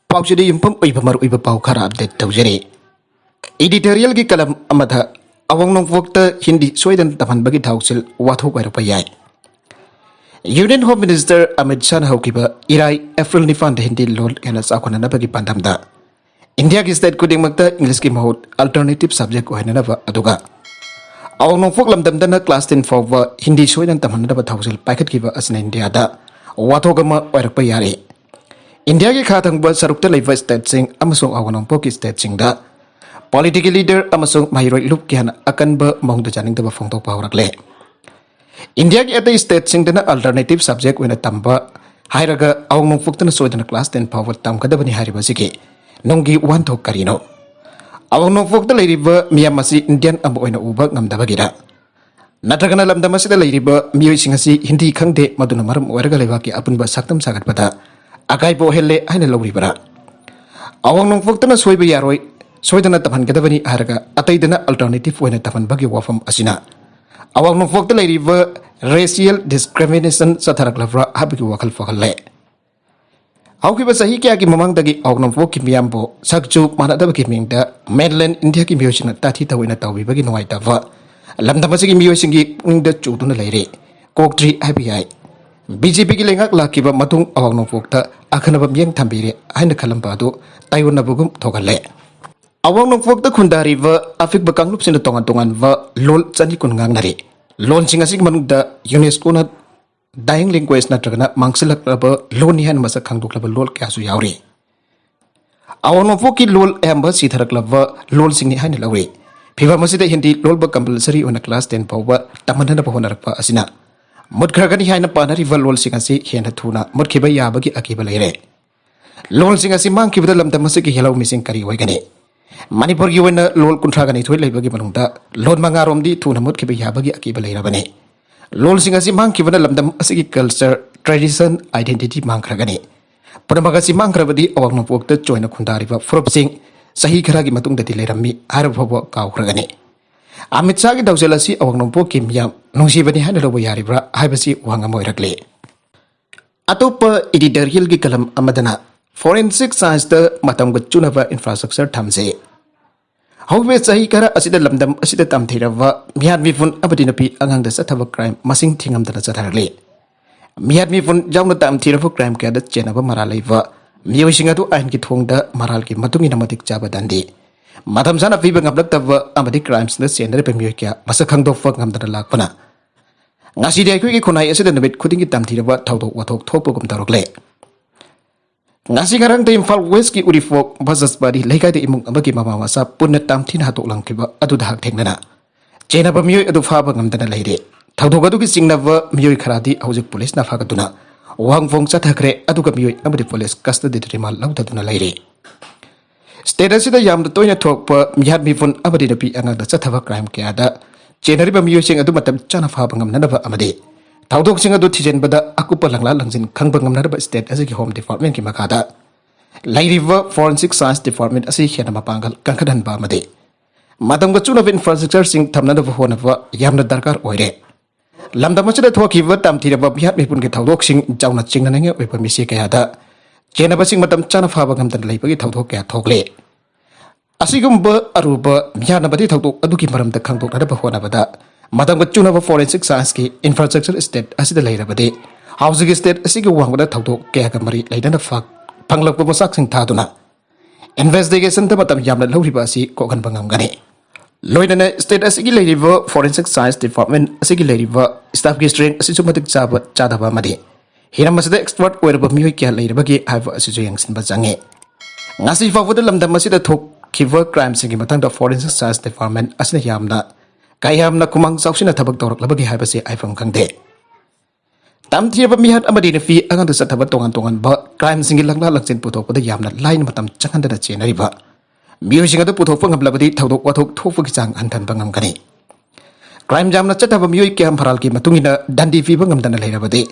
पाउचदे युम्फम ओइबा मर ओइबा पाउ खरा अपडेट तौजरे एडिटोरियल की कलम अमथा अवंग नोंफोक्ता हिंदी सोइदन तमhanbagi thousil wathok Oirakpa Yai union home minister Amit Shah हौकिबा इराई एप्रिल 9 हिंदी लोल हेना चाखोननबगी पांडमदा इंडिया की स्टेट खुदिंगमक्ता इंग्लिश की महूत अल्टरनेटिव सब्जेक्ट ओहननबा अदुगा अवंग नोंफोक लमदमदना क्लास 10 फाउबा हिंदी सोइदन तमhanबagi thousil पाइखतकिबा असना इंडियादा wathok ama Oirakpa Yai India की खातंग सरुक्त स्टेट अवनोंपो की स्टेट पॉलिटिकल लीडर महिरोई लुप की अकनब मौद जानिंगदब फोंदोकपा हौरकले इंडिया की अतई स्टेट अल्टरनेटिव सब्जेक्ट तंब अवनोंपोक्तन सोदन क्लास 10 फाव तमगदबनी हारिबसिगी नोंगी वाथok करीनो अवनोंपोक्ता मियाम इंडियन उब ngमदबगिरा नत्रगना लमदमसिदा मियोइसिंग हिंदी खंगदे मदुना मरम ओइरगा लेबाकी अपुनबा सक्तम सागतपदा अकाइबो हेले हाइना लौरिबरा अवंग नोंफोक्तना सोइबा यारोय सोइदना तमhanगदबनी हारगा अतैदना अल्टरनेटिव ओइना तमhanbagi वाफम असिना अवंग नोंफोक्ता लैरिबा रेशियल डिस्क्रिमिनेशन सथरकलब्रा हाबगी वखल फखलले हौकिबा सही क्या की ममंगदगी अवंग नोंफोक की मियामबो सकचु मानदबगी मिंगदा मेनलैंड इंडिया की मियोसिना ताथि तवइना तौबिबगी नोवाइतावा लमदमसिगी मियोसिंगी पुंगदा चुदुना लैरे कोकट्री हाबियाय बीजेपी की लेंगक लाखिबा मतुंग अवंग नोंफोक्ता अखनब मियंग थंबिरे हाइन खलंबा दो ताइवनबुगुम थोगले अवंग नोंफोक्ता खुंदारिबा अफिकबा कांगलुपसिन तोंगान तोंगान व लोल चनी कुनगांगनरे लोन सिंगासिग मनुंगदा यूनेस्को ना डाइंग लैंग्वेज नत्रगना मांगसिलकलबा लोन हाइन मसक खांगदोक्लबा लोल क्यासु यावरे अवंग नोंफोक की लोल एम्बा सीथरकलबा लोल सिंगनि हाइन लौरे फिबा मसिदा हिंदी लोलबा कंपलसरी ओना क्लास 10 फावबा तमननबा होनरकपा असिना मुद्खरगनी हाइना पानरिबा लोलसिंग असि हेना थुना मुद्खिबा याबगी अकिबा लैरे लोलसिंग असि मांगखिबदा लमदमसिगी हेलौ मिसिंग करी ओइगने मणिपुर की ओइना लोल कुंथ्रागनी थोइ लैबगी मनुंगदा लोन मंगारोमदी थुना मुद्खिबा याबगी अकिबा लैरबने लोलसिंग असि मांगखिबदा लमदम असि कल्चर ट्रेडिशन आइडेंटिटी मांगखरगनी पुनमगसि मांगखरबदी अवंग नोंपोक्ता चोइना खुंदारिबा फुरपसिंग सही खरागी मतुंगददी लैरम्मी हारबफबो काउखरगनी अमित शाह की थौसिल अवंग नोंपोक की मियाम नुंसीबनी हाइना लौबा यारिब्रा हाइबसि वांगम ओइरकले अतोप एडिटोरियल की कलम अमदना फोरेंसिक साइंस द मतंग चुनबा इंफ्रास्ट्रक्चर थमसे हौबे सही खरा असिदा लमदम असिदा तमथेरबा मियाद मिफुन अबदि नपी अंगांगदा सथबा क्राइम मसिंग थिंगमदना चथरले मियाद मिफुन जाउना तमथेरबा क्राइम क्यादा चेनबा मरा लैबा मियोइसिंग अदु आइन की थोंगदा मराल की मतुंगिना मतिक चाबा दंदी मधम साना FIBA ngaplataba amadi crimes na senare pemyo kya masa khangdokfa ngamdana lakpana ngasi dai khoi ki khonai asida nabit khuding ki tamthiraba thaudok wathok thokpa gum tarokle ngasi garang te Imphal West ki urifok bazas bari leikai de imung amagi mama wasa punna tamthin hatok langkiba adu dak thengnana chena ba miyoi adu phaba ngamdana leire thaudok adu ki singnaba miyoi kharadi hojik police na phagaduna wangfong chathakre adu ka miyoi amadi police custody rimal laudaduna leire state असिदा यामदा तोइना थोकपा मियाद मिफुन अबदि नपी अंगांगदा चथबा क्राइम क्यादा चेनरिबा मियोइसिंग अदु मतम चाना फाबा ngamnanaba amade थाउदोकसिंग अदु थिजेनबदा अकुपा लंगला लंजिन खंगबा ngamnanaba स्टेट असिगी होम डिपार्टमेंट की मखादा लाइरिबा फोरेंसिक साइंस डिपार्टमेंट असि हेना मपांगल कंखदनबा amade मतमगा चुनबा इंफ्रास्ट्रक्चर सिंग थमनबा होनबा यामना दरकार ओइरे लमदमसिदा थोखिबा तमथिरबा मियाद मिफुन के थाउदोकसिंग जाउना चिंगनंगे ओइबा मिसे कयादा चेनबसिंग मतम चाना फाबा ngamdan leibagi थाउदोक क्या थोकले असिगुम्बा अरुबा मियानबदि थाउदोक अदुकी मरमदा खंगदोकनबा होनबदा मदंग चुनबा फोरेंसिक साइंस की इंफ्रास्ट्रक्चर स्टेट असिदा लैरबदि हाउसिंग स्टेट असिगी वांगबदा थाउदोक क्या का मरी लैदना फंगलकबा मसाकसिंग थादुना इन्वेस्टिगेशन द मतम यामना लौरिबा असि कोगनबा ngamgani लोइदना स्टेट असिगी लैरिबा फोरेंसिक साइंस डिपार्टमेंट असिगी लैरिबा स्टाफ की स्ट्रेंथ असिसु मतिक चादबा मदि हिरमसदा एक्सपर्ट ओइरबा मियोइ क्या लैरबगी हाइबा असिसु यंगसिनबा जांगे ngasi fawda lamdam masida thok khiwa crime singi matangda forensic science department asna yamna kayamna kumang chausina thabak tawrak labagi haibase aifam khangde tamthirba mihat amadi na fi anganda sathaba tongan tongan ba crime singi langla langchen puthokpada yamna line matam changanda chenariba miyoisinga da puthokpa ngablabadi thaudok wathok thokpa ki chang anthan bangam gani crime jamna chathaba miyoi kyam pharal ki matungina dandi fi bangam dana leirabadi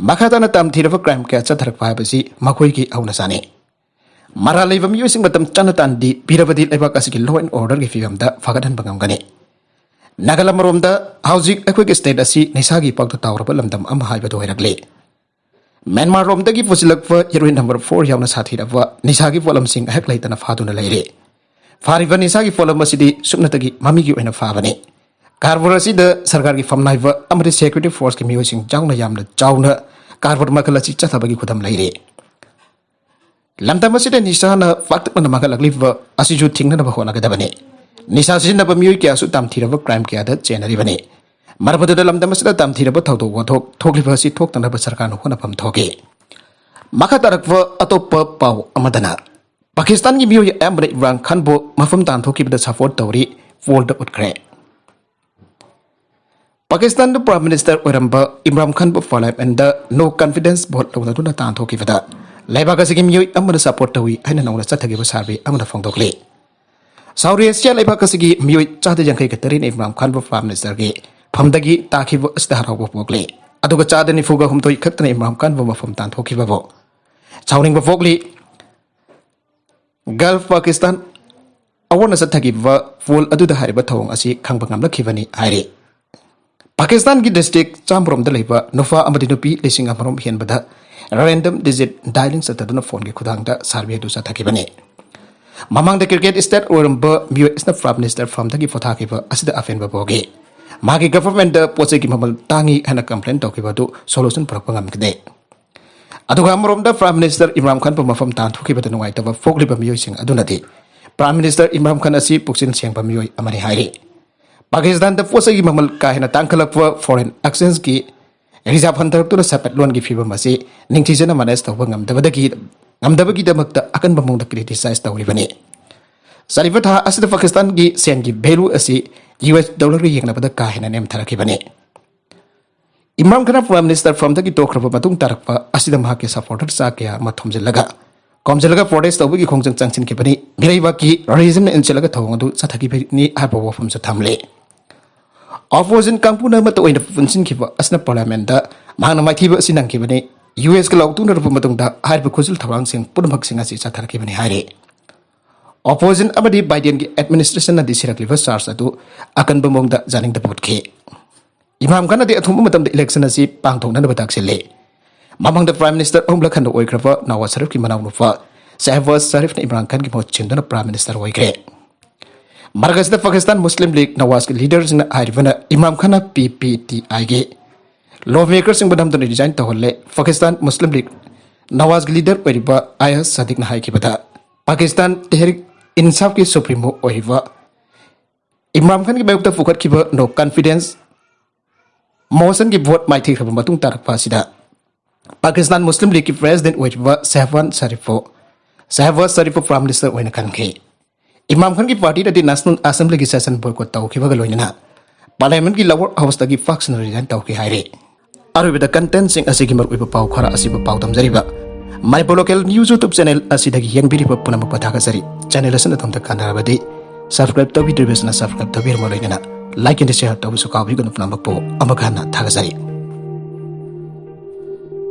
makhatana tamthirba crime kya chatharak phaibasi makhoi ki auna sane मरा लेबम using मतम चनतांदी पिरबदी लेबाक असि law and order की फिवमदा फगदन बंगमगने नगलमरोमदा हाउजिक अखोई state असि निसागी पक्तो तावरब लमदम अम हाइबदो होइरगले Myanmar romdagi pusilakpa heroin number 4 yauna sathiraba nisagi polamsing hek laitana faduna leire fariba nisagi polam asidi supnatagi mamigi oina fabani Carver asida sarkargi famnaiba amri security force ki miosing jangna yamna chawna Carver makalachi chathabagi khudam leire lamtam asida nisana faktakna makalakliba asiju thingna ba hona gadabani nisa sinaba mioi kya su tamthiraba crime kya da chenari bani Marabada lamdam asida tamthiraba thawdo wathok thokliba si thoktana ba sarkar no hona pham thoge Makatarakwa atoppa pau amadana Pakistan ki mioi amre Imran Khan bo mafam tan thokibada support tawri fold utkre Pakistan the Prime Minister Oirakpa Imran Khan bo parliament da no confidence vote lawna tuna tan thokibada Laibaga sigi mioi amana support tawi aina nawna chathagi ba sarbe amana phongdokle Saudi Asia laibaga sigi mioi chade jangkai katarin Imran Khan bo Prime Minister ge phamdagi takhiba astaharaw bo pokle aduga chade ni fuga humtoi khaktana Imran Khan bo mafam tan thokiba bo Chawning ba fogli Gulf Pakistan awana sathagi ba full aduda hariba thawng asi khangba ngamla khibani haire Pakistan ki district Chamrom da leiba nufa amadi nupi lesing amarom hianbada random digit dialing sataduna phone ki khudang da sarve du sathaki bane Mamang da cricket state oramba miyo isna prime minister from da ki fothaki ba asida afen ba boge magi government da poche ki mamal tangi hana complaint tokiba du solution prakpa ngamkde Aduga amarom da prime minister Imran Khan pa mafam tan thukiba da nuai taba fogliba miyo sing adunati prime minister Imran Khan asi puksin sengpa miyo amani haire Pakistan the force ki mamal kahina tangkalapwa foreign exchange ki reserve hunter to separate loan ki fiba masi ningchijana manes tawba ngamdabagi damakta akan bamong da criticize tawribani Sarifat ha asida Pakistan ki sen ki value asi US dollar ri yengna pada kahina nem tharakibani Imran Khan prime minister from the ki tokraba matung tarakpa asida maha ke supporter sa kya mathomjelaga Komjelaga protest tawbi ki khongjang changchin ki bani miraiba ki regime in chelaga thawngadu sathaki ni harbo wafum sa thamle Opposition kampuna mata oina punsin ki ba asna parliament da mahana maithiba sinang ki bani US ka lautu na rupa matung da harbo khuzul thawang sing pudmak singa si sathar ki bani haire Opposition amadi Biden ki administration na disirak liver SARS adu akan bamong da janing da butke Imam Khan adi athum matam da election asi pangthong na batak sele Mamang the Prime Minister Omla Khan Oirakpa Nawaz Sharif ki manaw nufa Shahbaz Sharif na Imran Khan ki mo chindana Prime Minister oikre Margas the Pakistan Muslim League Nawaz ki leaders na harivana Imam Khan na PPTI ge lawmakers sing badam to resign to holle Pakistan Muslim League Nawaz ki leader oiriba Ayaz Sadiq na hai ki bada Pakistan Tehrik Insaf ki supremo oiva Imran Khan ki bayukta fukat ki ba no confidence motion ki vote mai thik khaba matung tarak pasida Pakistan Muslim League ki president oiba Shahbaz Sharif prime minister oina khanke Imam Khan ki party da national assembly ki session boycott taw ki baga loina parliament ki lower house da ki faction resign taw ki haire aru the content sing asigi mar oiba pau khara asiba pau tamjariba my local news YouTube channel asida ki yang biri puna mapatha sari channel asan tamta kanarabadi subscribe taw video besna subscribe taw bir mo loina like and share taw su ka bi gonu puna mapo amakana thagazari